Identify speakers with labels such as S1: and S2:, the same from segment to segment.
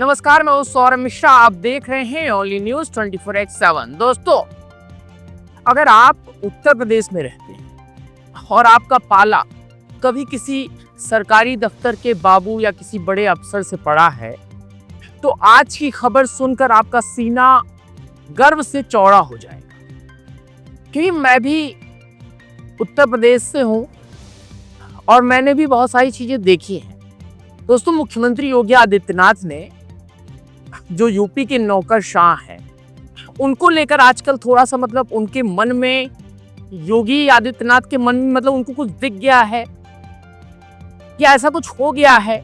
S1: नमस्कार, मैं हूं सौरभ मिश्रा। आप देख रहे हैं ओनली न्यूज 24/7। दोस्तों, अगर आप उत्तर प्रदेश में रहते हैं और आपका पाला कभी किसी सरकारी दफ्तर के बाबू या किसी बड़े अफसर से पड़ा है, तो आज की खबर सुनकर आपका सीना गर्व से चौड़ा हो जाएगा। क्योंकि मैं भी उत्तर प्रदेश से हूं और मैंने भी बहुत सारी चीजें देखी हैं। दोस्तों, मुख्यमंत्री योगी आदित्यनाथ ने जो यूपी के नौकरशाह हैं, उनको लेकर आजकल थोड़ा सा उनके मन में, योगी आदित्यनाथ के मन में उनको कुछ दिख गया है या ऐसा कुछ हो गया है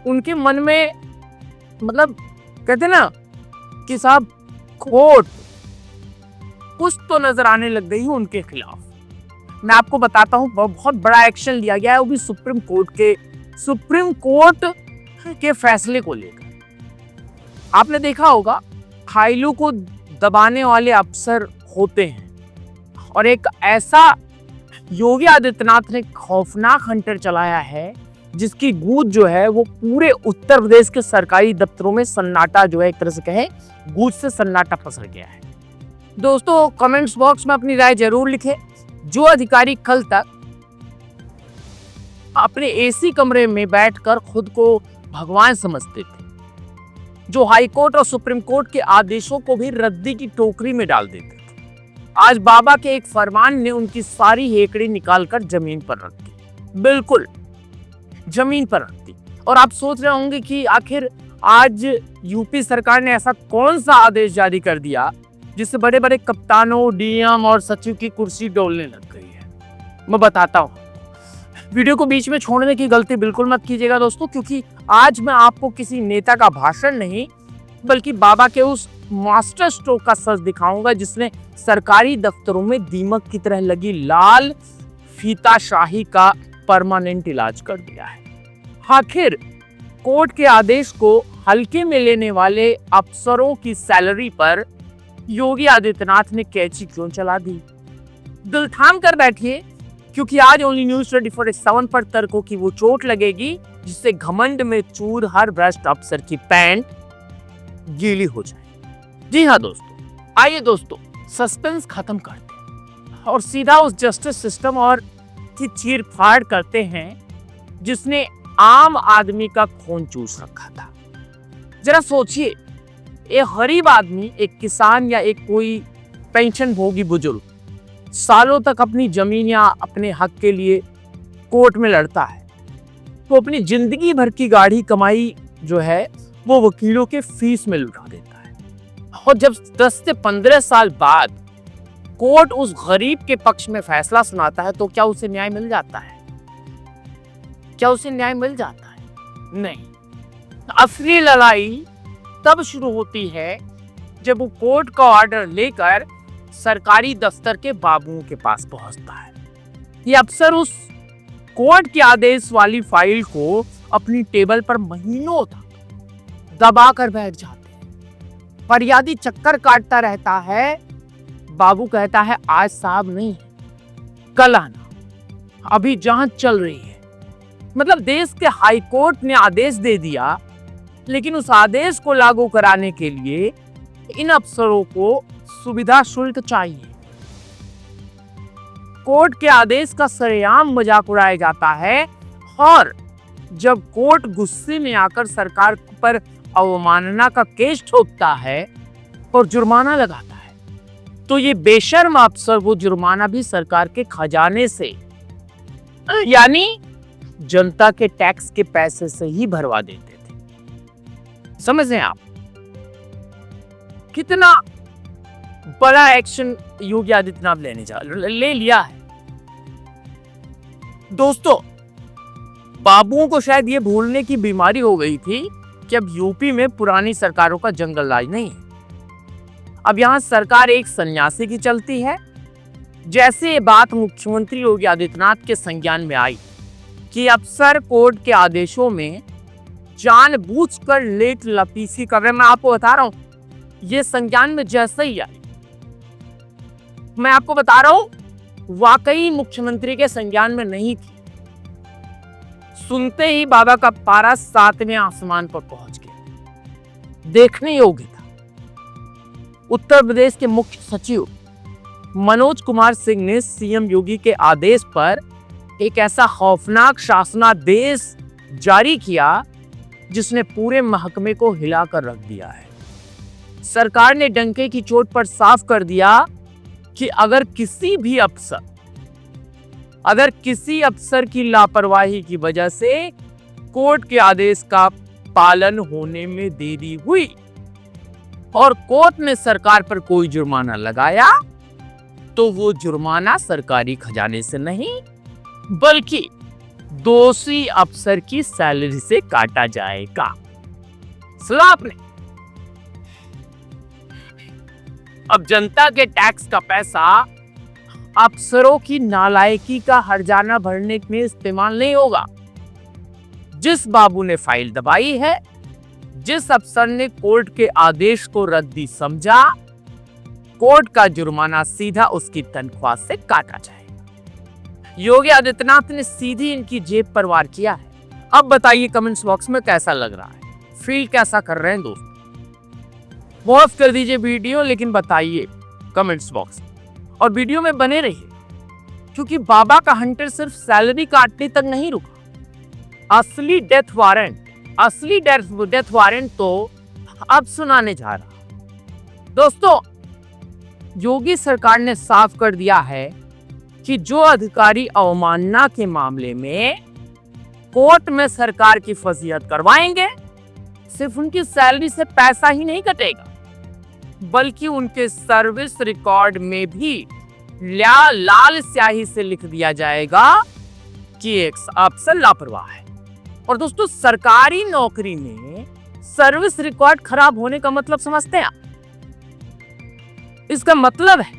S1: उनके मन में। कहते ना कि साहब खोट कुछ तो नजर आने लग गई है उनके खिलाफ। मैं आपको बताता हूं, बहुत बड़ा एक्शन लिया गया है, वो भी सुप्रीम कोर्ट के फैसले को लेकर। आपने देखा होगा, फाइलों को दबाने वाले अफसर होते हैं और एक ऐसा योगी आदित्यनाथ ने खौफनाक हंटर चलाया है जिसकी गूंज जो है वो पूरे उत्तर प्रदेश के सरकारी दफ्तरों में सन्नाटा जो है, एक तरह से कहें गूंज से सन्नाटा पसर गया है। दोस्तों, कमेंट्स बॉक्स में अपनी राय जरूर लिखें। जो अधिकारी कल तक अपने एसी कमरे में बैठकर खुद को भगवान समझते थे, जो हाई कोर्ट और सुप्रीम कोर्ट के आदेशों को भी रद्दी की टोकरी में डाल देते थे, आज बाबा के एक फरमान ने उनकी सारी हेकड़ी निकालकर जमीन पर रख दी। बिल्कुल जमीन पर रख दी। और आप सोच रहे होंगे कि आखिर आज यूपी सरकार ने ऐसा कौन सा आदेश जारी कर दिया जिससे बड़े बड़े कप्तानों, डीएम और सचिव की कुर्सी डोलने लग गई है। मैं बताता हूं। वीडियो को बीच में छोड़ने की गलती बिल्कुल मत कीजिएगा दोस्तों, क्योंकि आज मैं आपको किसी नेता का भाषण नहीं बल्कि बाबा के उस मास्टर स्ट्रोक का सच दिखाऊंगा जिसने सरकारी दफ्तरों में दीमक की तरह लगी लाल फीताशाही का परमानेंट इलाज कर दिया है। आखिर कोर्ट के आदेश को हल्के में लेने वाले अफसरों की सैलरी पर योगी आदित्यनाथ ने कैंची क्यों चला दी? दिल थाम कर बैठिए, क्योंकि आज ओनली न्यूज 24/7 पर तर्कों की वो चोट लगेगी जिससे घमंड में चूर हर भ्रष्ट अफसर की पैंट गीली हो जाए। जी हाँ दोस्तों, आइए दोस्तों सस्पेंस खत्म करते हैं और सीधा उस जस्टिस सिस्टम और की चीर फाड़ करते हैं जिसने आम आदमी का खून चूस रखा था। जरा सोचिए, एक गरीब आदमी, एक किसान या एक कोई पेंशन भोगी बुजुर्ग सालों तक अपनी जमीन या अपने हक के लिए कोर्ट में लड़ता है, तो अपनी जिंदगी भर की गाढ़ी कमाई जो है वो वकीलों के फीस में लुटा देता है। और जब 10 से 15 साल बाद कोर्ट उस गरीब के पक्ष में फैसला सुनाता है, तो क्या उसे न्याय मिल जाता है? क्या उसे न्याय मिल जाता है? नहीं। असली लड़ाई तब शुरू होती है जब वो कोर्ट का ऑर्डर लेकर सरकारी दफ्तर के बाबुओं के पास पहुंचता है। ये अफसर उस कोर्ट के आदेश वाली फाइल को अपनी टेबल पर महीनों तक दबा कर बैठ जाते हैं। फरियादी चक्कर काटता रहता है। बाबू कहता है आज साहब नहीं, कल आना, अभी जांच चल रही है। देश के हाई कोर्ट ने आदेश दे दिया, लेकिन उस आदेश को लागू कराने के लिए इन अफसरों को सुविधा शुल्क चाहिए। कोर्ट के आदेश का सरेआम मजाक उड़ाया जाता है और जब कोर्ट गुस्से में आकर सरकार पर अवमानना का केस ठोकता है और जुर्माना लगाता है, तो ये बेशर्म अफसर वो जुर्माना भी सरकार के खजाने से, यानी जनता के टैक्स के पैसे से ही भरवा देते थे। समझ रहे हैं आप कितना बड़ा एक्शन योगी आदित्यनाथ ले लिया है। दोस्तों, बाबुओं को शायद ये भूलने की बीमारी हो गई थी कि अब यूपी में पुरानी सरकारों का जंगल राज नहीं है। अब यहां सरकार एक सन्यासी की चलती है। जैसे ये बात मुख्यमंत्री योगी आदित्यनाथ के संज्ञान में आई कि अफसर कोर्ट के आदेशों में जानबूझकर लेट लपीसी कर रहे, मैं आपको बता रहा हूं, ये संज्ञान में जैसे ही आई, मैं आपको बता रहा हूं, वाकई मुख्यमंत्री के संज्ञान में नहीं थी। सुनते ही बाबा का पारा 7वें आसमान पर पहुंच गया। देखने योग्य था। उत्तर प्रदेश के मुख्य सचिव मनोज कुमार सिंह ने सीएम योगी के आदेश पर एक ऐसा खौफनाक शासनादेश जारी किया जिसने पूरे महकमे को हिलाकर रख दिया है। सरकार ने डंके की चोट पर साफ कर दिया कि अगर किसी अफसर की लापरवाही की वजह से कोर्ट के आदेश का पालन होने में देरी हुई और कोर्ट ने सरकार पर कोई जुर्माना लगाया तो वो जुर्माना सरकारी खजाने से नहीं बल्कि दोषी अफसर की सैलरी से काटा जाएगा। सुना आपने? अब जनता के टैक्स का पैसा अफसरों की नालायकी का हर्जाना भरने में इस्तेमाल नहीं होगा। जिस बाबू ने फाइल दबाई है, जिस अफसर ने कोर्ट के आदेश को रद्दी समझा, कोर्ट का जुर्माना सीधा उसकी तनख्वाह से काटा जाएगा। योगी आदित्यनाथ ने सीधी इनकी जेब पर वार किया है। अब बताइए कमेंट्स बॉक्स में कैसा लग रहा है, फील कैसा कर रहे हैं दोस्तों? माफ कर दीजिए वीडियो, लेकिन बताइए कमेंट्स बॉक्स और वीडियो में बने रहिए, क्योंकि बाबा का हंटर सिर्फ सैलरी काटने तक नहीं रुका। असली डेथ वारंट तो अब सुनाने जा रहा। दोस्तों, योगी सरकार ने साफ कर दिया है कि जो अधिकारी अवमानना के मामले में कोर्ट में सरकार की फजीहत करवाएंगे, सिर्फ उनकी सैलरी से पैसा ही नहीं कटेगा, बल्कि उनके सर्विस रिकॉर्ड में भी लाल स्याही से लिख दिया जाएगा कि एक अफसर लापरवाह है। और दोस्तों, सरकारी नौकरी में सर्विस रिकॉर्ड खराब होने का मतलब समझते हैं आप? इसका मतलब है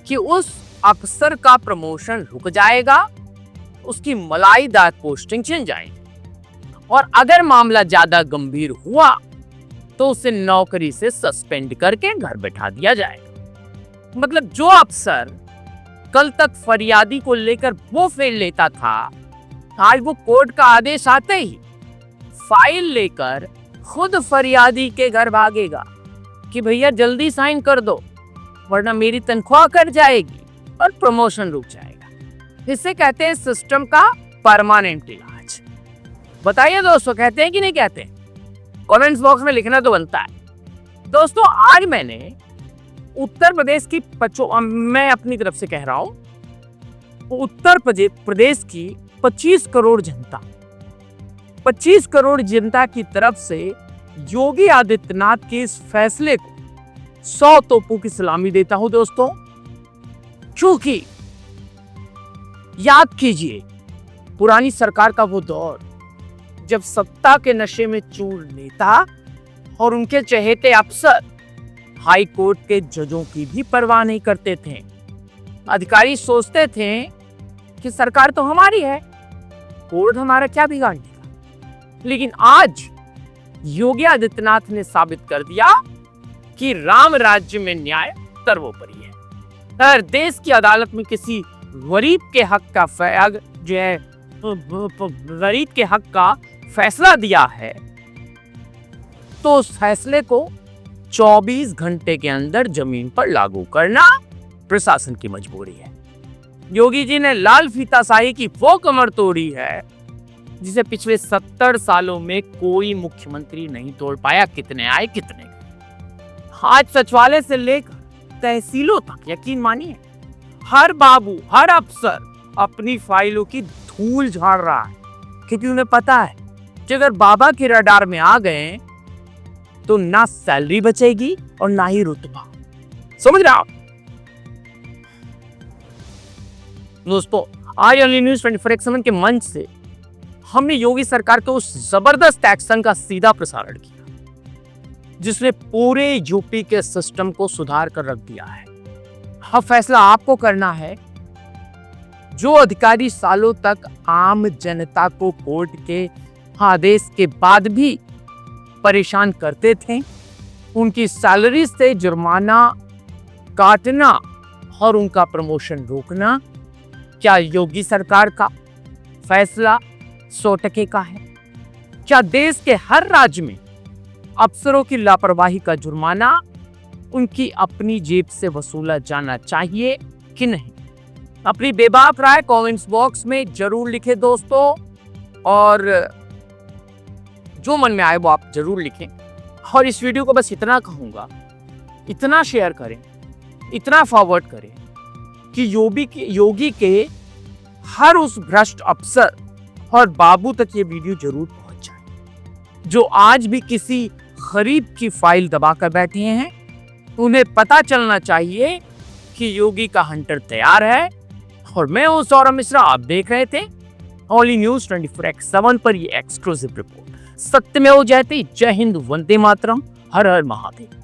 S1: कि उस अफसर का प्रमोशन रुक जाएगा, उसकी मलाईदार पोस्टिंग छिन जाएगी और अगर मामला ज्यादा गंभीर हुआ तो उसे नौकरी से सस्पेंड करके घर बैठा दिया जाएगा। मतलब जो अफसर कल तक फरियादी को लेकर वो फेल लेता था, आज वो कोर्ट का आदेश आते ही फाइल लेकर खुद फरियादी के घर भागेगा कि भैया जल्दी साइन कर दो वरना मेरी तनख्वाह कट जाएगी और प्रमोशन रुक जाएगा। इसे कहते हैं सिस्टम का परमानेंट इलाज। बताइए दोस्तों, कहते हैं कि नहीं कहते हैं? कमेंट्स बॉक्स में लिखना तो बनता है। दोस्तों, आज मैंने उत्तर प्रदेश की मैं अपनी तरफ से कह रहा हूं, उत्तर प्रदेश की 25 करोड़ जनता की तरफ से योगी आदित्यनाथ के इस फैसले को 100 तोपों की सलामी देता हूं दोस्तों। क्योंकि याद कीजिए पुरानी सरकार का वो दौर जब सत्ता के नशे में चूर नेता और उनके चहेते अफसर हाई कोर्ट के जजों की भी परवाह नहीं करते थे। अधिकारी सोचते थे कि सरकार तो हमारी है, कोर्ट हमारा क्या बिगाड़ेगा। लेकिन आज योगी आदित्यनाथ ने साबित कर दिया कि राम राज्य में न्याय सर्वोपरि है। अगर देश की अदालत में किसी गरीब के हक का फैसला दिया है तो उस फैसले को 24 घंटे के अंदर जमीन पर लागू करना प्रशासन की मजबूरी है। योगी जी ने लाल फीताशाही की वो कमर तोड़ी है जिसे पिछले 70 सालों में कोई मुख्यमंत्री नहीं तोड़ पाया। कितने आए कितने गए। आज सचिवालय से लेकर तहसीलों तक यकीन मानिए हर बाबू हर अफसर अपनी फाइलों की धूल झाड़ रहा है, क्योंकि उन्हें पता है कि अगर बाबा के रडार में आ गए तो ना सैलरी बचेगी और ना ही रुतबा। समझ रहे आप दोस्तों? आज ऑनलाइन न्यूज़ 24/7 के मंच से हमने योगी सरकार के उस जबरदस्त एक्शन का सीधा प्रसारण किया जिसने पूरे यूपी के सिस्टम को सुधार कर रख दिया है। अब फैसला आपको करना है। जो अधिकारी सालों तक आम जनता को कोर्ट के आदेश के बाद भी परेशान करते थे, उनकी सैलरी से जुर्माना काटना और उनका प्रमोशन रोकना, क्या योगी सरकार का फैसला 100% का है? क्या देश के हर राज्य में अफसरों की लापरवाही का जुर्माना उनकी अपनी जेब से वसूला जाना चाहिए कि नहीं? अपनी बेबाक राय कमेंट्स बॉक्स में जरूर लिखें दोस्तों, और जो मन में आए वो आप जरूर लिखें। और इस वीडियो को बस इतना कहूंगा, इतना शेयर करें, इतना फॉरवर्ड करें कि योगी के हर उस भ्रष्ट अफसर और बाबू तक ये वीडियो जरूर पहुंच जाए जो आज भी किसी गरीब की फाइल दबाकर बैठे हैं। उन्हें पता चलना चाहिए कि योगी का हंटर तैयार है। और मैं हूं सौरभ मिश्रा, आप देख रहे थे ओनली न्यूज 24x7 पर ये एक्सक्लूसिव रिपोर्ट। सत्यमेव जयते। जय हिंद, वंदे मातरम, हर हर महादेव।